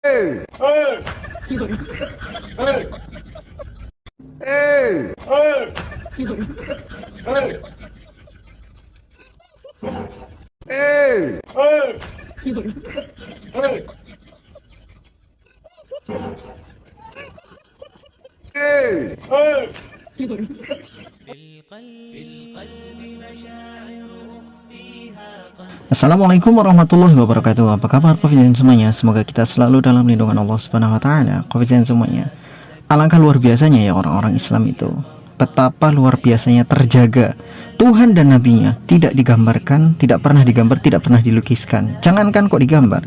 Hey! Hey! Hey! Hey! Hey! Hey! Hey! Hey! Hey! Hey! Assalamualaikum warahmatullahi wabarakatuh. Apa kabar Confident semuanya? Semoga kita selalu dalam lindungan Allah Subhanahu wa taala. Confident semuanya. Alangkah luar biasanya ya orang-orang Islam itu. Betapa luar biasanya terjaga. Tuhan dan nabinya tidak digambarkan, tidak pernah digambar, tidak pernah dilukiskan. Jangankan kok digambar.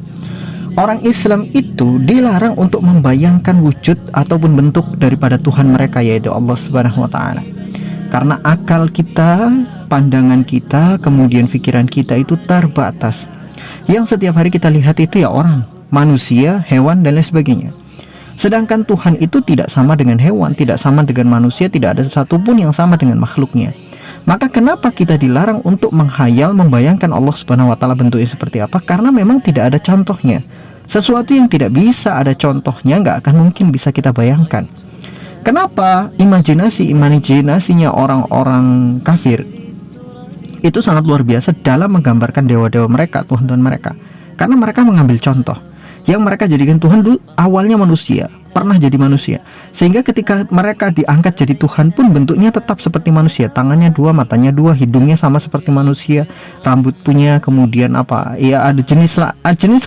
Orang Islam itu dilarang untuk membayangkan wujud ataupun bentuk daripada Tuhan mereka, yaitu Allah Subhanahu wa taala. Karena akal kita, pandangan kita, kemudian pikiran kita itu terbatas. Yang setiap hari kita lihat itu ya orang, manusia, hewan, dan lain sebagainya. Sedangkan Tuhan itu tidak sama dengan hewan, tidak sama dengan manusia, tidak ada satupun yang sama dengan makhluknya. Maka kenapa kita dilarang untuk menghayal, membayangkan Allah Subhanahu wa taala bentuknya seperti apa? Karena memang tidak ada contohnya. Sesuatu yang tidak bisa ada contohnya nggak akan mungkin bisa kita bayangkan. Kenapa imajinasinya orang-orang kafir itu sangat luar biasa dalam menggambarkan dewa-dewa mereka, Tuhan-Tuhan mereka? Karena mereka mengambil contoh. Yang mereka jadikan Tuhan dulu awalnya manusia, pernah jadi manusia. Sehingga ketika mereka diangkat jadi Tuhan pun bentuknya tetap seperti manusia. Tangannya dua, matanya dua, hidungnya sama seperti manusia, rambut punya, kemudian apa? Ya ada jenis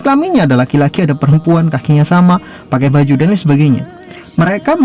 kelaminnya, ada laki-laki, ada perempuan, kakinya sama, pakai baju dan lain sebagainya. Mereka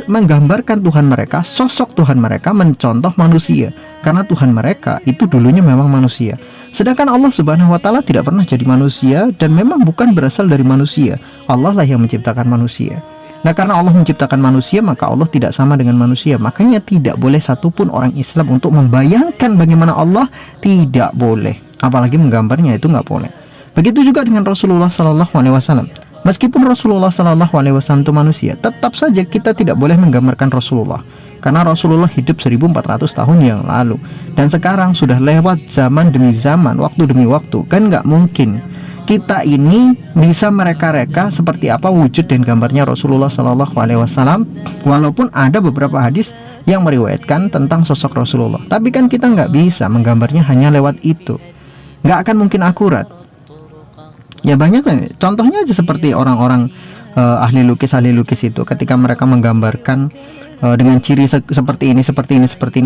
menggambarkan Tuhan mereka, sosok Tuhan mereka mencontoh manusia. Karena Tuhan mereka itu dulunya memang manusia. Sedangkan Allah Subhanahu wa taala tidak pernah jadi manusia dan memang bukan berasal dari manusia. Allah lah yang menciptakan manusia. Nah, karena Allah menciptakan manusia, maka Allah tidak sama dengan manusia. Makanya tidak boleh satupun orang Islam untuk membayangkan bagaimana Allah, tidak boleh. Apalagi menggambarnya, itu nggak boleh. Begitu juga dengan Rasulullah SAW. Meskipun Rasulullah SAW itu manusia, tetap saja kita tidak boleh menggambarkan Rasulullah. Karena Rasulullah hidup 1400 tahun yang lalu. Dan sekarang sudah lewat zaman demi zaman, waktu demi waktu. Kan nggak mungkin kita ini bisa mereka-reka seperti apa wujud dan gambarnya Rasulullah SAW. Walaupun ada beberapa hadis yang meriwayatkan tentang sosok Rasulullah, tapi kan kita nggak bisa menggambarnya hanya lewat itu. Nggak akan mungkin akurat. Ya banyak lah. Contohnya aja seperti orang-orang ahli lukis itu, ketika mereka menggambarkan dengan ciri seperti ini,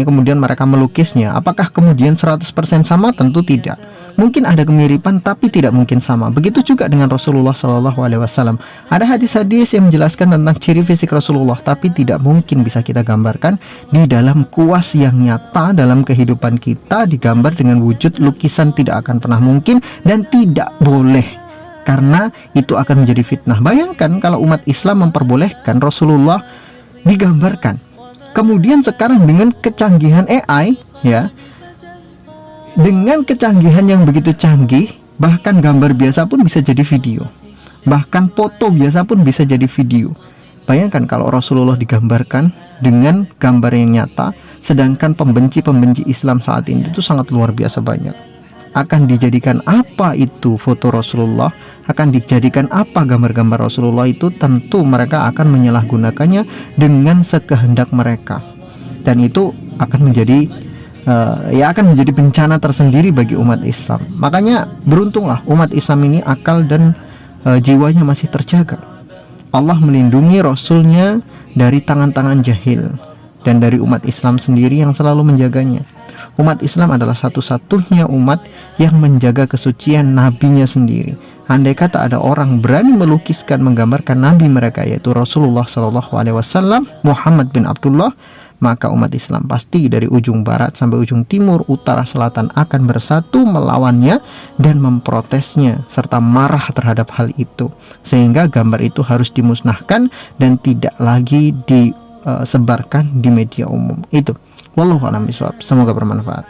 kemudian mereka melukisnya, apakah kemudian 100% sama? Tentu tidak. Mungkin ada kemiripan, tapi tidak mungkin sama. Begitu juga dengan Rasulullah SAW. Ada hadis-hadis yang menjelaskan tentang ciri fisik Rasulullah, tapi tidak mungkin bisa kita gambarkan di dalam kuas yang nyata dalam kehidupan kita, digambar dengan wujud lukisan tidak akan pernah mungkin dan tidak boleh. Karena itu akan menjadi fitnah. Bayangkan kalau umat Islam memperbolehkan Rasulullah digambarkan. Kemudian sekarang dengan kecanggihan AI, ya, dengan kecanggihan yang begitu canggih, bahkan gambar biasa pun bisa jadi video, bahkan foto biasa pun bisa jadi video. Bayangkan kalau Rasulullah digambarkan dengan gambar yang nyata, sedangkan pembenci-pembenci Islam saat ini itu sangat luar biasa banyak. Akan dijadikan apa itu foto Rasulullah, akan dijadikan apa gambar-gambar Rasulullah itu, tentu mereka akan menyalahgunakannya dengan sekehendak mereka. Dan itu akan menjadi bencana tersendiri bagi umat Islam. Makanya beruntunglah umat Islam ini akal dan jiwanya masih terjaga. Allah melindungi Rasulnya dari tangan-tangan jahil dan dari umat Islam sendiri yang selalu menjaganya. Umat Islam adalah satu-satunya umat yang menjaga kesucian nabinya sendiri. Andai kata ada orang berani melukiskan, menggambarkan nabi mereka, yaitu Rasulullah SAW, Muhammad bin Abdullah, maka umat Islam pasti dari ujung barat sampai ujung timur, utara, selatan akan bersatu melawannya dan memprotesnya serta marah terhadap hal itu, sehingga gambar itu harus dimusnahkan dan tidak lagi disebarkan di media umum. Itu wallahu a'lam bishawab. Semoga bermanfaat.